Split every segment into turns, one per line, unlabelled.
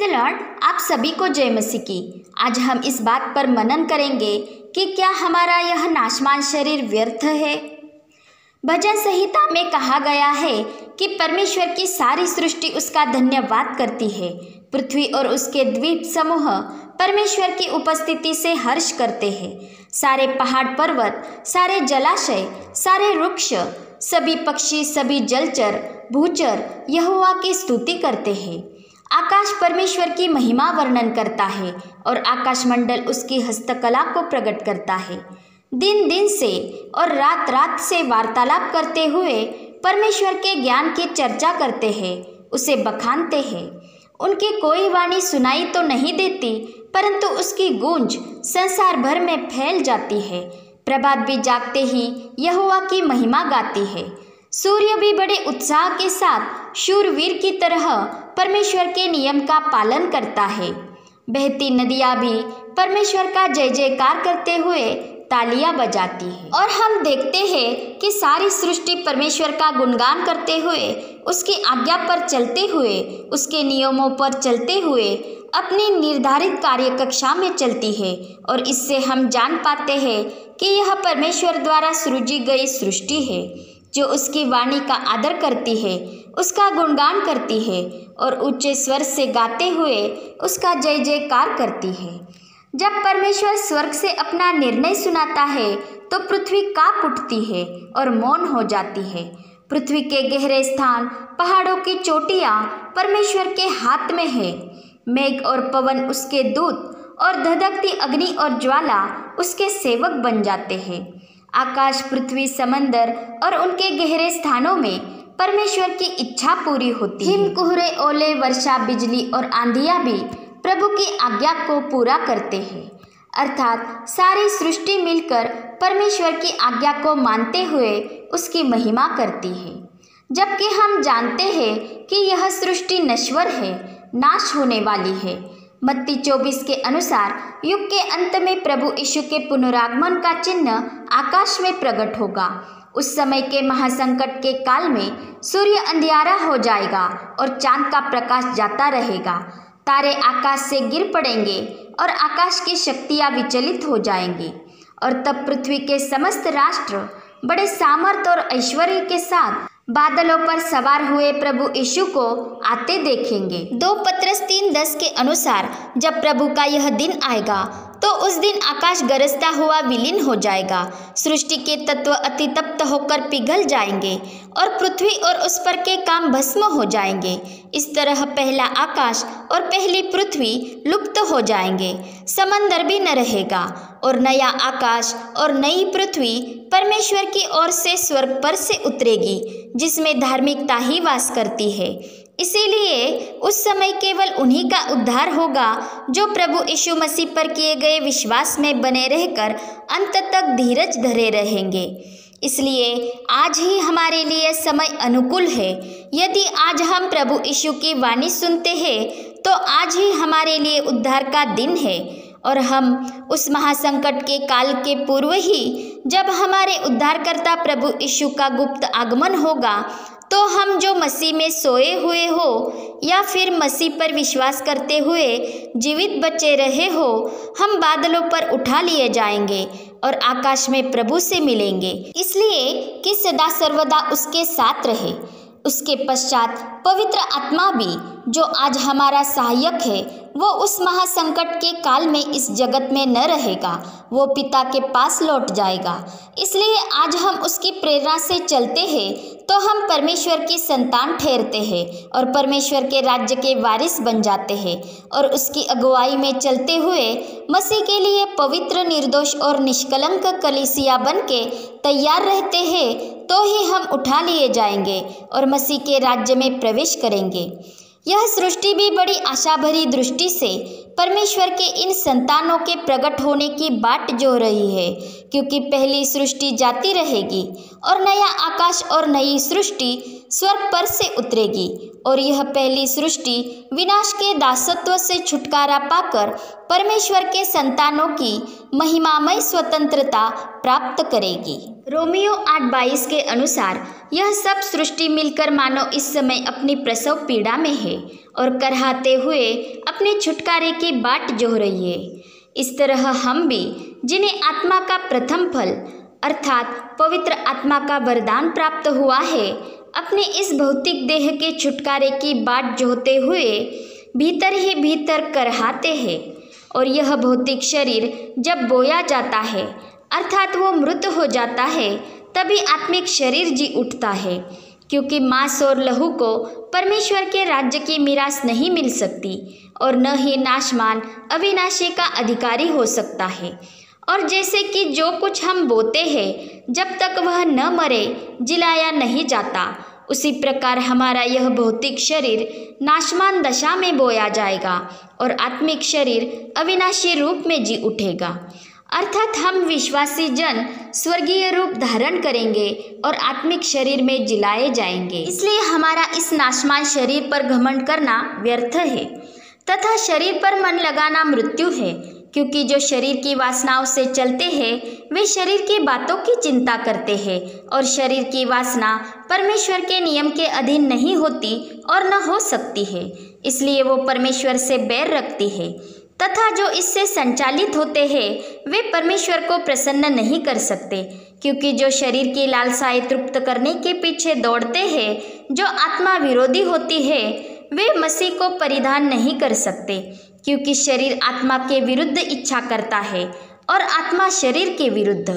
The Lord. आप सभी को जय मसीह की। आज हम इस बात पर मनन करेंगे कि क्या हमारा यह नाशवान शरीर व्यर्थ है। भजन संहिता में कहा गया है कि परमेश्वर की सारी सृष्टि उसका धन्यवाद करती है। पृथ्वी और उसके द्वीप समूह परमेश्वर की उपस्थिति से हर्ष करते हैं। सारे पहाड़ पर्वत, सारे जलाशय, सारे वृक्ष, सभी पक्षी, सभी जलचर, भूचर यहोवा की स्तुति करते हैं। आकाश परमेश्वर की महिमा वर्णन करता है और आकाशमंडल उसकी हस्तकला को प्रकट करता है। दिन दिन से और रात रात से वार्तालाप करते हुए परमेश्वर के ज्ञान की चर्चा करते हैं, उसे बखानते हैं। उनकी कोई वाणी सुनाई तो नहीं देती, परंतु उसकी गूंज संसार भर में फैल जाती है। प्रभात भी जागते ही यहोवा की महिमा गाती है। सूर्य भी बड़े उत्साह के साथ शूरवीर की तरह परमेश्वर के नियम का पालन करता है। बहती नदियाँ भी परमेश्वर का जय जयकार करते हुए तालियां बजाती है। और हम देखते हैं कि सारी सृष्टि परमेश्वर का गुणगान करते हुए, उसकी आज्ञा पर चलते हुए, उसके नियमों पर चलते हुए अपनी निर्धारित कार्य कक्षा में चलती है। और इससे हम जान पाते हैं कि यह परमेश्वर द्वारा सृजी गई सृष्टि है, जो उसकी वाणी का आदर करती है, उसका गुणगान करती है और ऊंचे स्वर से गाते हुए उसका जय जयकार करती है। जब परमेश्वर स्वर्ग से अपना निर्णय सुनाता है तो पृथ्वी कांप उठती है और मौन हो जाती है। पृथ्वी के गहरे स्थान, पहाड़ों की चोटियाँ परमेश्वर के हाथ में है। मेघ और पवन उसके दूत और धधकती अग्नि और ज्वाला उसके सेवक बन जाते हैं। आकाश, पृथ्वी, समंदर और उनके गहरे स्थानों में परमेश्वर की इच्छा पूरी होती है। हिम, कोहरे, ओले, वर्षा, बिजली और आंधियाँ भी प्रभु की आज्ञा को पूरा करते हैं। अर्थात सारी सृष्टि मिलकर परमेश्वर की आज्ञा को मानते हुए उसकी महिमा करती है। जबकि हम जानते हैं कि यह सृष्टि नश्वर है, नाश होने वाली है। मत्ती 24 के अनुसार युग के अंत में प्रभु यीशु के पुनरागमन का चिन्ह आकाश में प्रकट होगा। उस समय के महासंकट के काल में सूर्य अंधियारा हो जाएगा और चांद का प्रकाश जाता रहेगा। तारे आकाश से गिर पड़ेंगे और आकाश की शक्तियाँ विचलित हो जाएंगी। और तब पृथ्वी के समस्त राष्ट्र बड़े सामर्थ और ऐश्वर्य के साथ बादलों पर सवार हुए प्रभु यीशु को आते देखेंगे। 2 पत्रस 3:10 के अनुसार जब प्रभु का यह दिन आएगा तो उस दिन आकाश गरजता हुआ विलीन हो जाएगा। सृष्टि के तत्व अतितप्त होकर पिघल जाएंगे और पृथ्वी और उस पर के काम भस्म हो जाएंगे। इस तरह पहला आकाश और पहली पृथ्वी लुप्त हो जाएंगे, समंदर भी न रहेगा और नया आकाश और नई पृथ्वी परमेश्वर की ओर से स्वर्ग पर से उतरेगी, जिसमें धार्मिकता ही वास करती है। इसीलिए उस समय केवल उन्हीं का उद्धार होगा जो प्रभु यीशु मसीह पर किए गए विश्वास में बने रहकर अंत तक धीरज धरे रहेंगे। इसलिए आज ही हमारे लिए समय अनुकूल है। यदि आज हम प्रभु यीशु की वाणी सुनते हैं तो आज ही हमारे लिए उद्धार का दिन है। और हम उस महासंकट के काल के पूर्व ही, जब हमारे उद्धारकर्ता प्रभु यीशु का गुप्त आगमन होगा, तो हम जो मसीह में सोए हुए हो या फिर मसीह पर विश्वास करते हुए जीवित बचे रहे हो, हम बादलों पर उठा लिए जाएंगे और आकाश में प्रभु से मिलेंगे। इसलिए कि सदा सर्वदा उसके साथ रहे। उसके पश्चात पवित्र आत्मा भी, जो आज हमारा सहायक है, वो उस महासंकट के काल में इस जगत में न रहेगा, वो पिता के पास लौट जाएगा। इसलिए आज हम उसकी प्रेरणा से चलते हैं तो हम परमेश्वर की संतान ठहरते हैं और परमेश्वर के राज्य के वारिस बन जाते हैं। और उसकी अगुवाई में चलते हुए मसीह के लिए पवित्र, निर्दोष और निष्कलंक कलीसिया बन के तैयार रहते हैं, तो ही हम उठा लिए जाएंगे और मसीह के राज्य में प्रवेश करेंगे। यह सृष्टि भी बड़ी आशा भरी दृष्टि से परमेश्वर के इन संतानों के प्रकट होने की बाट जो रही है, क्योंकि पहली सृष्टि जाती रहेगी और नया आकाश और नई सृष्टि स्वर्ग पर से उतरेगी और यह पहली सृष्टि विनाश के दासत्व से छुटकारा पाकर परमेश्वर के संतानों की महिमामय स्वतंत्रता प्राप्त करेगी। रोमियो 8:22 के अनुसार यह सब सृष्टि मिलकर मानो इस समय अपनी प्रसव पीड़ा में है और कराहते हुए अपने अपने छुटकारे की बाट जोह रही है। इस तरह हम भी, जिन्हें आत्मा का प्रथम फल अर्थात पवित्र आत्मा का वरदान प्राप्त हुआ है, अपने इस भौतिक देह के छुटकारे की बाट जोहते हुए भीतर ही भीतर करहाते हैं। और यह भौतिक शरीर जब बोया जाता है अर्थात वो मृत हो जाता है, तभी आत्मिक शरीर जी उठता है, क्योंकि मांस और लहू को परमेश्वर के राज्य की मीरास नहीं मिल सकती और न ही नाशमान अविनाशी का अधिकारी हो सकता है। और जैसे कि जो कुछ हम बोते हैं जब तक वह न मरे जिलाया नहीं जाता, उसी प्रकार हमारा यह भौतिक शरीर नाशमान दशा में बोया जाएगा और आत्मिक शरीर अविनाशी रूप में जी उठेगा, अर्थात हम विश्वासी जन स्वर्गीय रूप धारण करेंगे और आत्मिक शरीर में जिलाए जाएंगे। इसलिए हमारा इस नाशमान शरीर पर घमंड करना व्यर्थ है तथा शरीर पर मन लगाना मृत्यु है, क्योंकि जो शरीर की वासनाओं से चलते हैं वे शरीर की बातों की चिंता करते हैं और शरीर की वासना परमेश्वर के नियम के अधीन नहीं होती और न हो सकती है, इसलिए वो परमेश्वर से बैर रखती है। तथा जो इससे संचालित होते हैं वे परमेश्वर को प्रसन्न नहीं कर सकते, क्योंकि जो शरीर की लालसाएं तृप्त करने के पीछे दौड़ते हैं, जो आत्मा विरोधी होती है, वे मसीह को परिधान नहीं कर सकते, क्योंकि शरीर आत्मा के विरुद्ध इच्छा करता है और आत्मा शरीर के विरुद्ध।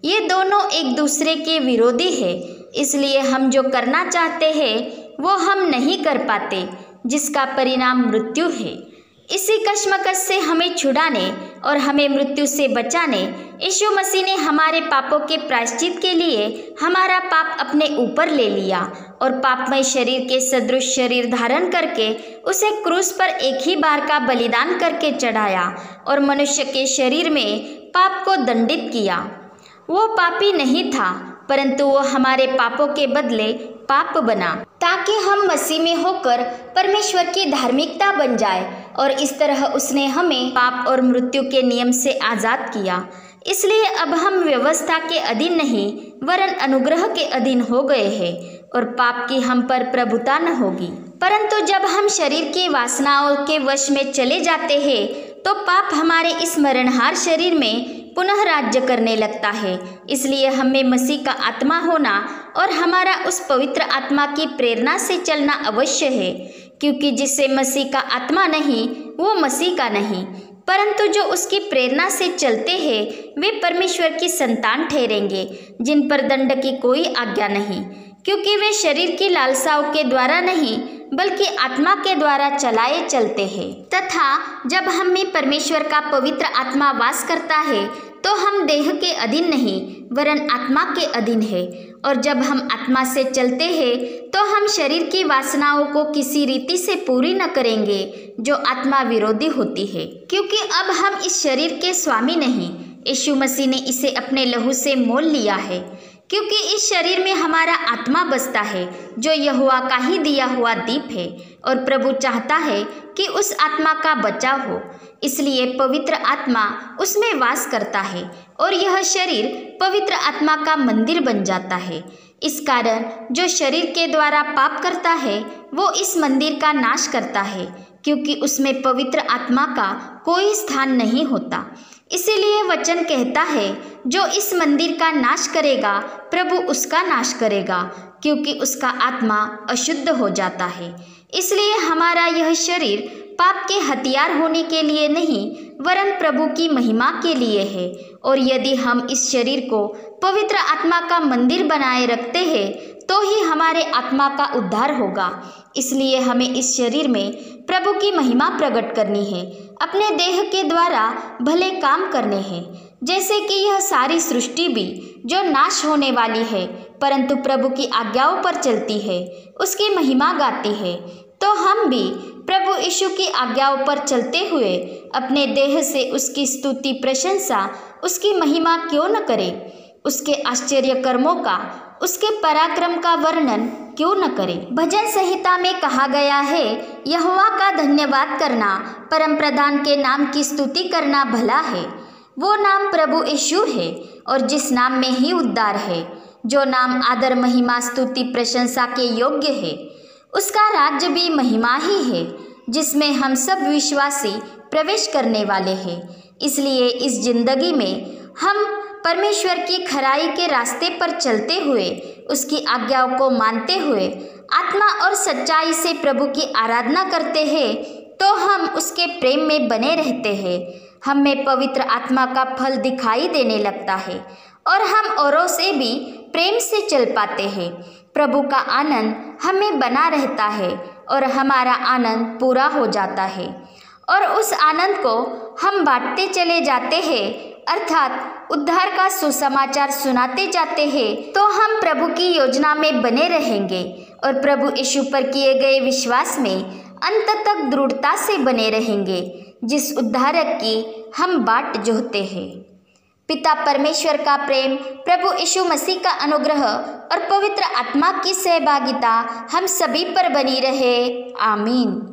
ये दोनों एक दूसरे के विरोधी है, इसलिए हम जो करना चाहते हैं वो हम नहीं कर पाते, जिसका परिणाम मृत्यु है। इसी कश्मकश से हमें छुड़ाने और हमें मृत्यु से बचाने यीशु मसीह ने हमारे पापों के प्रायश्चित के लिए हमारा पाप अपने ऊपर ले लिया और पापमय शरीर के सदृश शरीर धारण करके उसे क्रूस पर एक ही बार का बलिदान करके चढ़ाया और मनुष्य के शरीर में पाप को दंडित किया। वो पापी नहीं था, परंतु वो हमारे पापों के बदले पाप बना, ताकि हम मसीह में होकर परमेश्वर की धार्मिकता बन जाए। और इस तरह उसने हमें पाप और मृत्यु के नियम से आज़ाद किया। इसलिए अब हम व्यवस्था के अधीन नहीं वरन अनुग्रह के अधीन हो गए हैं और पाप की हम पर प्रभुता न होगी। परंतु जब हम शरीर की वासनाओं के वश में चले जाते हैं तो पाप हमारे इस मरणहार शरीर में पुनः राज्य करने लगता है। इसलिए हमें मसीह का आत्मा होना और हमारा उस पवित्र आत्मा की प्रेरणा से चलना अवश्य है, क्योंकि जिससे मसीह का आत्मा नहीं वो मसीह का नहीं, परंतु जो उसकी प्रेरणा से चलते हैं वे परमेश्वर की संतान ठहरेंगे, जिन पर दंड की कोई आज्ञा नहीं, क्योंकि वे शरीर की लालसाओं के द्वारा नहीं बल्कि आत्मा के द्वारा चलाए चलते हैं। तथा जब हम में परमेश्वर का पवित्र आत्मा वास करता है तो हम देह के अधीन नहीं वरन आत्मा के अधीन है। और जब हम आत्मा से चलते हैं तो हम शरीर की वासनाओं को किसी रीति से पूरी न करेंगे जो आत्मा विरोधी होती है, क्योंकि अब हम इस शरीर के स्वामी नहीं, यीशु मसीह ने इसे अपने लहू से मोल लिया है। क्योंकि इस शरीर में हमारा आत्मा बसता है जो यहोवा का ही दिया हुआ दीप है और प्रभु चाहता है कि उस आत्मा का बचाव हो, इसलिए पवित्र आत्मा उसमें वास करता है और यह शरीर पवित्र आत्मा का मंदिर बन जाता है। इस कारण जो शरीर के द्वारा पाप करता है वो इस मंदिर का नाश करता है, क्योंकि उसमें पवित्र आत्मा का कोई स्थान नहीं होता। इसीलिए वचन कहता है जो इस मंदिर का नाश करेगा प्रभु उसका नाश करेगा, क्योंकि उसका आत्मा अशुद्ध हो जाता है। इसलिए हमारा यह शरीर पाप के हथियार होने के लिए नहीं वरन प्रभु की महिमा के लिए है। और यदि हम इस शरीर को पवित्र आत्मा का मंदिर बनाए रखते हैं तो ही हमारे आत्मा का उद्धार होगा। इसलिए हमें इस शरीर में प्रभु की महिमा प्रकट करनी है, अपने देह के द्वारा भले काम करने हैं, जैसे कि यह सारी सृष्टि भी जो नाश होने वाली है परंतु प्रभु की आज्ञाओं पर चलती है उसकी महिमा गाती है। तो हम भी प्रभु यीशु की आज्ञाओं पर चलते हुए अपने देह से उसकी स्तुति प्रशंसा उसकी महिमा क्यों न करें, उसके आश्चर्य कर्मों का उसके पराक्रम का वर्णन क्यों न करें। भजन संहिता में कहा गया है, यहोवा का धन्यवाद करना, परम प्रधान के नाम की स्तुति करना भला है। वो नाम प्रभु यीशु है और जिस नाम में ही उद्धार है, जो नाम आदर महिमा स्तुति प्रशंसा के योग्य है, उसका राज्य भी महिमा ही है। जिसमें हम सब विश्वासी प्रवेश करने वाले हैं। इसलिए इस जिंदगी में हम परमेश्वर की खराई के रास्ते पर चलते हुए, उसकी आज्ञाओं को मानते हुए, आत्मा और सच्चाई से प्रभु की आराधना करते हैं, तो हम उसके प्रेम में बने रहते हैं। हमें पवित्र आत्मा का फल दिखाई देने लगता है और हम औरों से भी प्रेम से चल पाते हैं। प्रभु का आनंद हमें बना रहता है और हमारा आनंद पूरा हो जाता है और उस आनंद को हम बांटते चले जाते हैं, अर्थात उद्धार का सुसमाचार सुनाते जाते हैं। तो हम प्रभु की योजना में बने रहेंगे और प्रभु यीशु पर किए गए विश्वास में अंत तक दृढ़ता से बने रहेंगे, जिस उद्धारक की हम बाट जोहते हैं। पिता परमेश्वर का प्रेम, प्रभु यीशु मसीह का अनुग्रह और पवित्र आत्मा की सहभागिता हम सभी पर बनी रहे। आमीन।